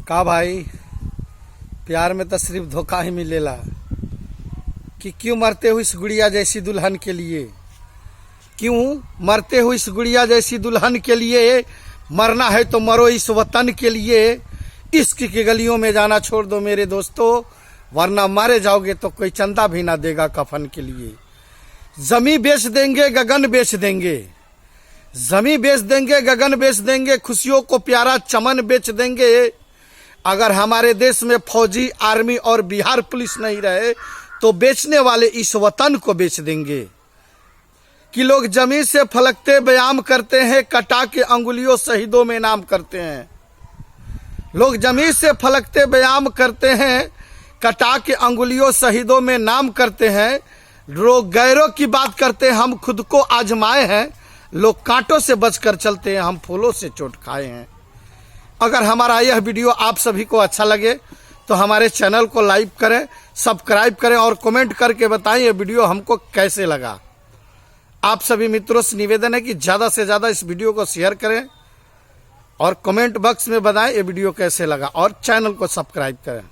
का भाई, प्यार में तो सिर्फ धोखा ही मिलेला कि क्यों मरते हुए इस गुड़िया जैसी दुल्हन के लिए, क्यों मरते हुए इस गुड़िया जैसी दुल्हन के लिए। मरना है तो मरो इस वतन के लिए। इश्क की गलियों में जाना छोड़ दो मेरे दोस्तों, वरना मारे जाओगे तो कोई चंदा भी ना देगा कफन के लिए। जमी बेच देंगे, गगन बेच देंगे, जमी बेच देंगे, गगन बेच देंगे, खुशियों को प्यारा चमन बेच देंगे। अगर हमारे देश में फौजी, आर्मी और बिहार पुलिस नहीं रहे तो बेचने वाले इस वतन को बेच देंगे। कि लोग जमीन से फलकते व्यायाम करते हैं, कटा के अंगुलियों शहीदों में नाम करते हैं। लोग जमीन से फलकते व्यायाम करते हैं, कटा के अंगुलियों शहीदों में नाम करते हैं। लोग गैरों की बात करते हैं, हम खुद को आजमाए हैं। लोग कांटों से बचकर चलते हैं, हम फूलों से चोट खाए हैं। अगर हमारा यह वीडियो आप सभी को अच्छा लगे तो हमारे चैनल को लाइक करें, सब्सक्राइब करें और कमेंट करके बताएं ये वीडियो हमको कैसे लगा। आप सभी मित्रों से निवेदन है कि ज़्यादा से ज़्यादा इस वीडियो को शेयर करें और कमेंट बॉक्स में बताएं ये वीडियो कैसे लगा और चैनल को सब्सक्राइब करें।